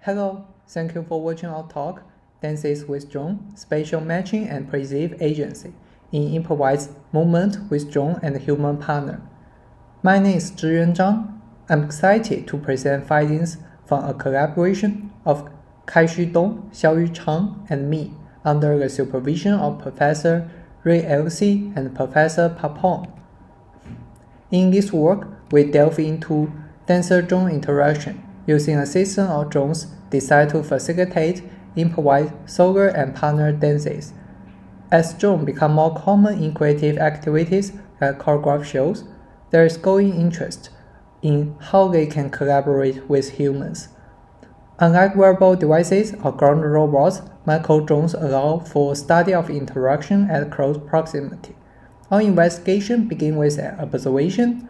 Hello, thank you for watching our talk, Dances with Zhang, Spatial Matching and Perceived Agency, in Improvised Movement with Zhang and Human Partner. My name is Zhiyuan Zhang. I'm excited to present findings from a collaboration of Kaixu, Xiaoyu, Chang, and me under the supervision of Professor Ray Elsie and Professor Pakpong. In this work, we delve into dancer-Zhang interaction using a system of drones designed to facilitate improvised solo and partner dances. As drones become more common in creative activities like choreographed shows, there is growing interest in how they can collaborate with humans. Unlike wearable devices or ground robots, micro-drones allow for study of interaction at close proximity. Our investigation begins with an observation.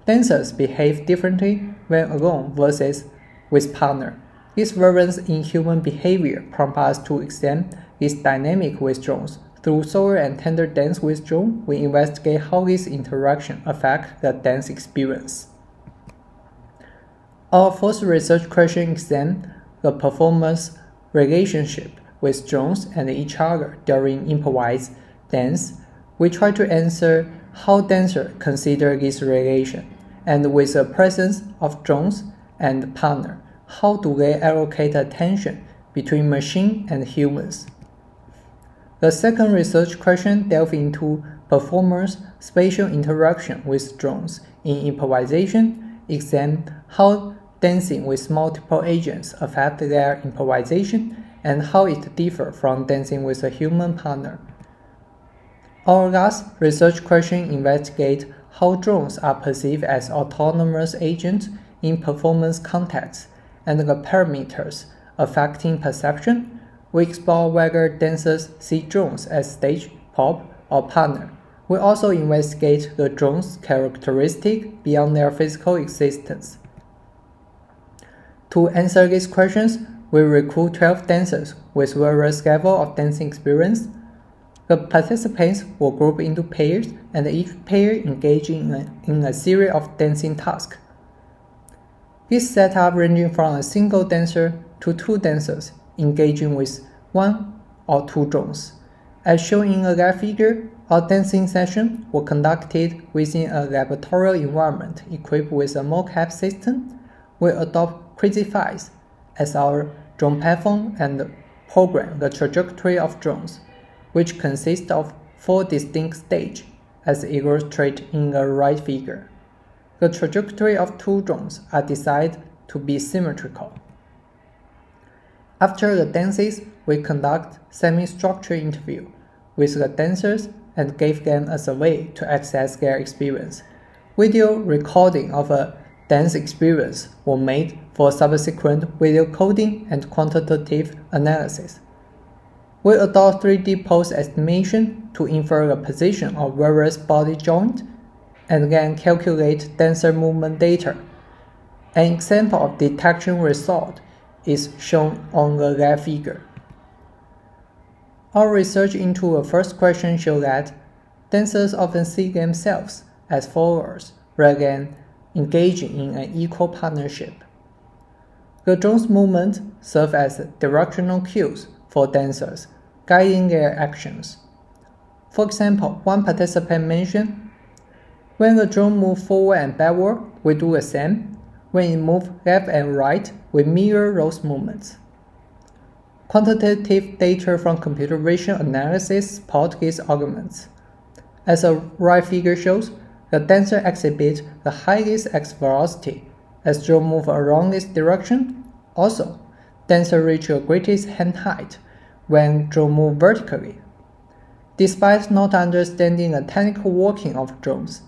Dancers behave differently when alone versus with partner. This variance in human behavior prompts us to examine this dynamic with drones. Through solo and tandem dance with drone, we investigate how this interaction affects the dance experience. Our first research question examines the performance relationship with drones and each other during improvised dance. We try to answer how dancers consider this relation, and with the presence of drones and partner, how do they allocate attention between machine and humans? The second research question delves into performers' spatial interaction with drones in improvisation, examine how dancing with multiple agents affects their improvisation and how it differs from dancing with a human partner. Our last research question investigates how drones are perceived as autonomous agents in performance contexts and the parameters affecting perception. We explore whether dancers see drones as stage, prop, or partner. We also investigate the drones' characteristics beyond their physical existence. To answer these questions, we recruit 12 dancers with various levels of dancing experience. The participants were grouped into pairs, and each pair engaged in a series of dancing tasks. This setup ranging from a single dancer to 2 dancers engaging with 1 or 2 drones. As shown in the left figure, our dancing sessions were conducted within a laboratorial environment equipped with a mocap system. We adopt quantified as our drone platform and program the trajectory of drones, which consists of 4 distinct stages, as illustrated in the right figure. The trajectory of 2 drones are designed to be symmetrical. After the dances, we conduct semi-structured interview with the dancers and give them a survey to access their experience. Video recording of a dance experience were made for subsequent video coding and quantitative analysis. We adopt 3D pose estimation to infer the position of various body joints and then calculate dancer movement data. An example of detection result is shown on the left figure. Our research into the first question shows that dancers often see themselves as followers rather than engaging in an equal partnership. The drone's movement serves as directional cues for dancers, guiding their actions. For example, one participant mentioned, when the drone moves forward and backward, we do the same. When it moves left and right, we mirror those movements. Quantitative data from computer vision analysis support these arguments. As the right figure shows, the dancer exhibits the highest X velocity as drone moves along this direction. Also, dancer reach the greatest hand height when drone moves vertically. Despite not understanding the technical working of drones,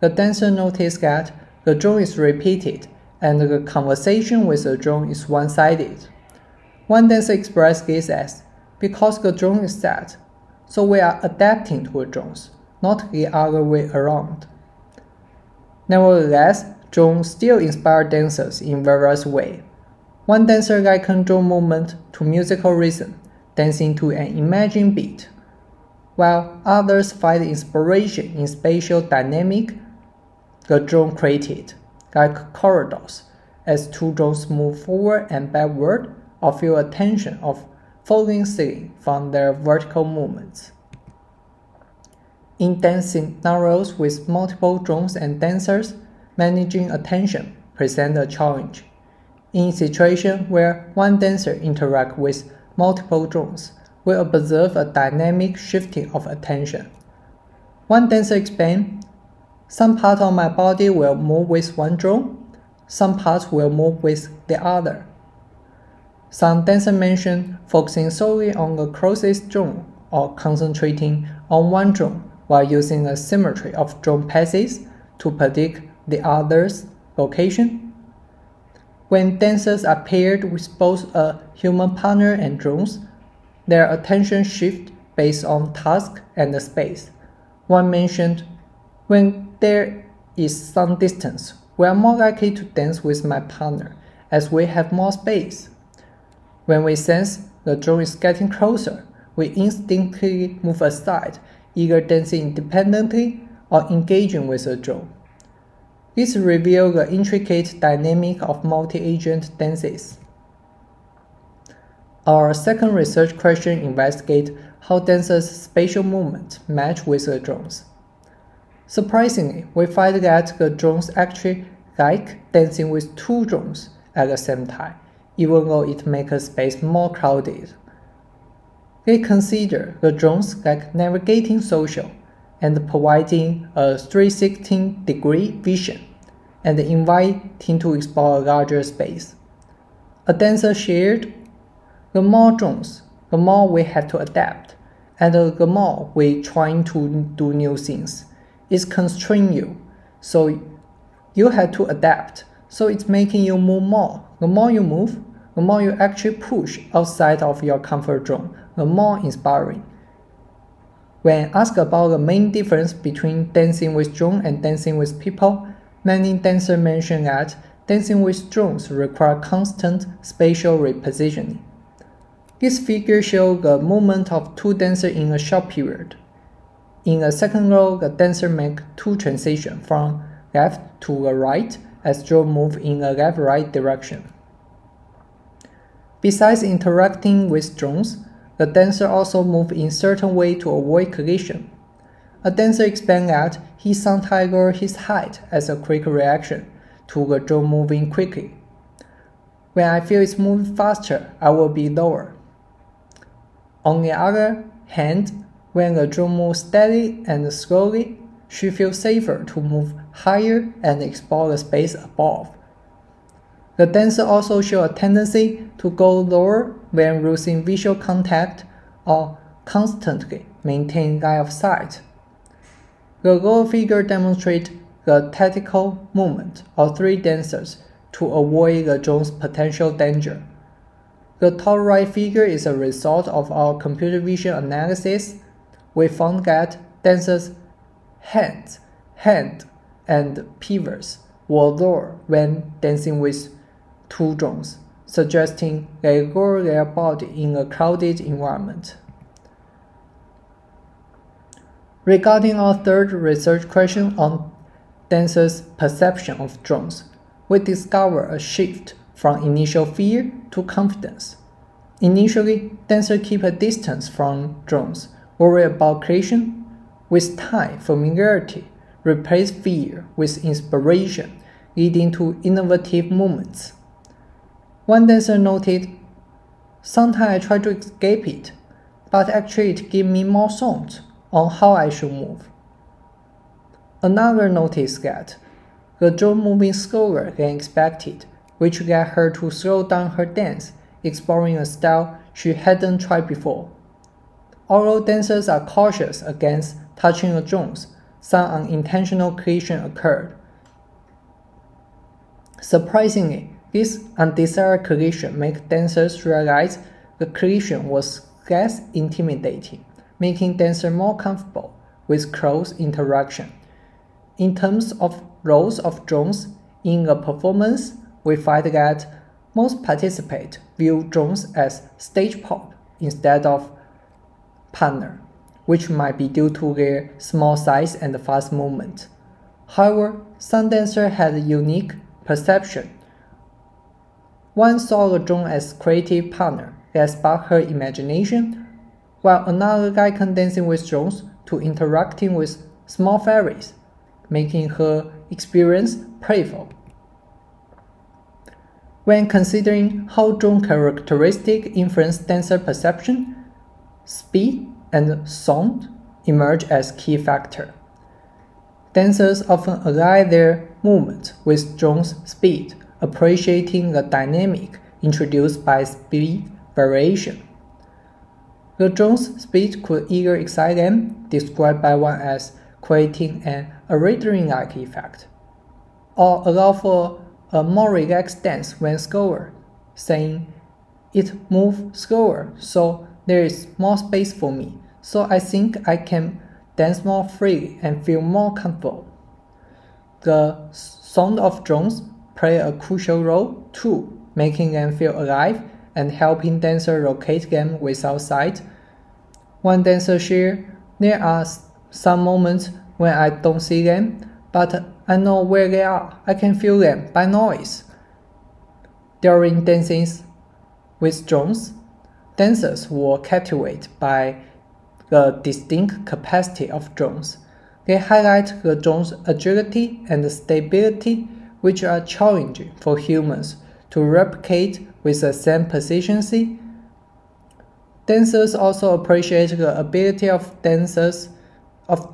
the dancer noticed that the drone is repeated and the conversation with the drone is one-sided. One dancer expressed this as, because the drone is set, so we are adapting to the drones, not the other way around. Nevertheless, drones still inspire dancers in various ways. One dancer likened drone movement to musical rhythm, dancing to an imagined beat, while others find inspiration in spatial dynamic the drone created, like corridors, as 2 drones move forward and backward or feel a tension of falling ceiling from their vertical movements. In dance scenarios with multiple drones and dancers, managing attention presents a challenge. In situations where one dancer interacts with multiple drones, we observe a dynamic shifting of attention. One dancer explained, "Some part of my body will move with one drone, some parts will move with the other." Some dancers mentioned focusing solely on the closest drone or concentrating on one drone while using a symmetry of drone passes to predict the other's location. When dancers are paired with both a human partner and drones, their attention shifts based on task and space. One mentioned, "When there is some distance, we are more likely to dance with my partner as we have more space. When we sense the drone is getting closer, we instinctively move aside, either dancing independently or engaging with the drone." This reveals the intricate dynamic of multi-agent dances. Our second research question investigates how dancers' spatial movements match with the drones. Surprisingly, we find that the drones actually like dancing with two drones at the same time, even though it makes the space more crowded. They consider the drones like navigating social and providing a 360-degree vision and inviting to explore a larger space. A dancer shared, "The more drones, the more we have to adapt, and the more we trying to do new things. It's constraining you, so you have to adapt, so it's making you move more. The more you move, the more you actually push outside of your comfort zone, the more inspiring." When asked about the main difference between dancing with drones and dancing with people, many dancers mention that dancing with drones requires constant spatial repositioning. This figure shows the movement of two dancers in a short period. In the second row, the dancer makes two transitions from left to the right as drone move in a left-right direction. Besides interacting with drones, the dancer also moves in certain way to avoid collision. A dancer explained that he sometimes lowers his height as a quick reaction to the drone moving quickly. "When I feel it's moving faster, I will be lower." On the other hand, when the drone moves steadily and slowly, she feels safer to move higher and explore the space above. The dancer also shows a tendency to go lower when losing visual contact or constantly maintain line of sight. The lower figure demonstrates the tactical movement of three dancers to avoid the drone's potential danger. The top right figure is a result of our computer vision analysis. We found that dancers' hands, and pivots were lower when dancing with two drones, suggesting they lower their body in a crowded environment. Regarding our third research question on dancers' perception of drones, we discovered a shift from initial fear to confidence. Initially, dancers keep a distance from drones, worry about collision. With time, familiarity replaces fear with inspiration, leading to innovative movements. One dancer noted, "Sometimes I try to escape it, but actually it gives me more thoughts on how I should move." Another noticed that the drone moving slower than expected, which led her to slow down her dance, exploring a style she hadn't tried before. Although dancers are cautious against touching the drones, some unintentional collision occurred. Surprisingly, this undesired collision makes dancers realize the collision was less intimidating, making dancers more comfortable with close interaction. In terms of roles of drones in a performance, we find that most participants view drones as stage prop instead of partner, which might be due to their small size and fast movement. However, some dancers had a unique perception One saw the drone as creative partner that sparked her imagination, while another likened dancing with drones to interacting with small fairies, making her experience playful. When considering how drone characteristics influence dancer perception, speed and sound emerge as key factors. Dancers often align their movements with drone's speed, appreciating the dynamic introduced by speed variation. The drone's speed could either excite them, described by one as creating an adrenaline-like effect, or allow for a more relaxed dance when slower, saying, "It moves slower, so there is more space for me, so I think I can dance more freely and feel more comfortable." The sound of drones play a crucial role too, making them feel alive and helping dancers locate them without sight. One dancer shared, "There are some moments when I don't see them, but I know where they are. I can feel them by noise." During dances with drones, dancers were captivated by the distinct capacity of drones. They highlight the drone's agility and stability, which are challenging for humans to replicate with the same precision. Dancers also appreciate the ability of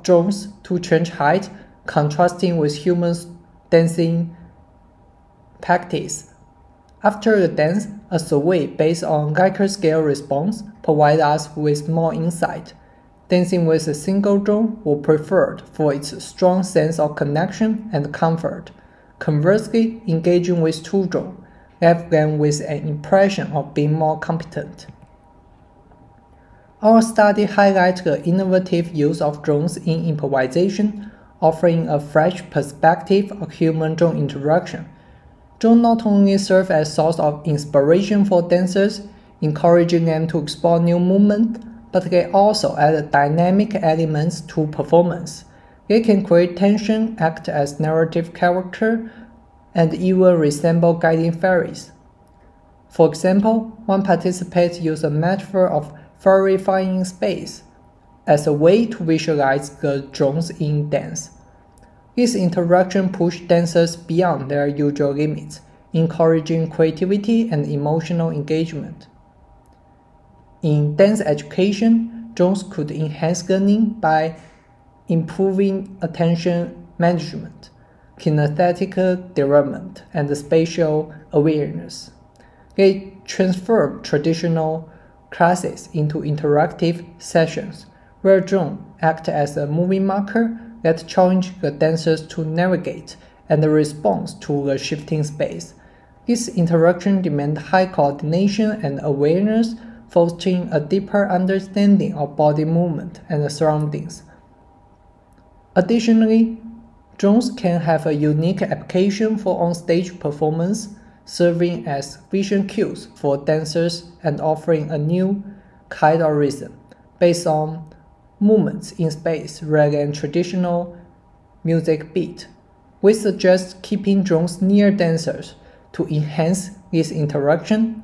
drones to change height, contrasting with humans' dancing practice. After the dance, a survey based on Likert scale response provides us with more insight. Dancing with a single drone was preferred for its strong sense of connection and comfort. Conversely, engaging with two drones left them with an impression of being more competent. Our study highlights the innovative use of drones in improvisation, offering a fresh perspective of human-drone interaction. Drones not only serve as a source of inspiration for dancers, encouraging them to explore new movements, but they also add dynamic elements to performance. They can create tension, act as narrative characters, and even resemble guiding fairies. For example, one participant used a metaphor of fairy-flying space as a way to visualize the drones in dance. This interaction pushed dancers beyond their usual limits, encouraging creativity and emotional engagement. In dance education, drones could enhance learning by improving attention management, kinesthetic development, and spatial awareness. They transform traditional classes into interactive sessions, where drones act as a moving marker that challenge the dancers to navigate and respond to the shifting space. This interaction demands high coordination and awareness, fostering a deeper understanding of body movement and surroundings. Additionally, drones can have a unique application for on-stage performance, serving as vision cues for dancers and offering a new kind of rhythm based on movements in space rather than traditional music beat. We suggest keeping drones near dancers to enhance this interaction.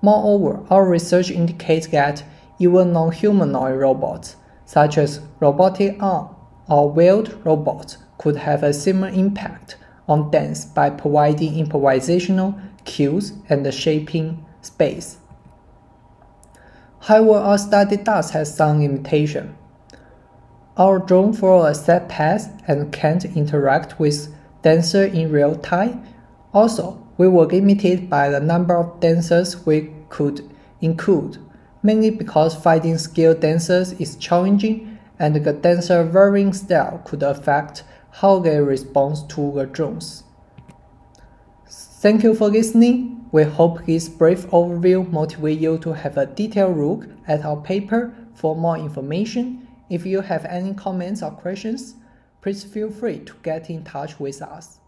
Moreover, our research indicates that even non-humanoid robots, such as robotic arm or wheeled robots, could have a similar impact on dance by providing improvisational cues and shaping space. However, our study does have some limitations. Our drone follows a set path and can't interact with dancers in real time. Also, we were limited by the number of dancers we could include, mainly because finding skilled dancers is challenging and the dancer varying style could affect how they respond to the drones. Thank you for listening. We hope this brief overview motivates you to have a detailed look at our paper. For more information, if you have any comments or questions, please feel free to get in touch with us.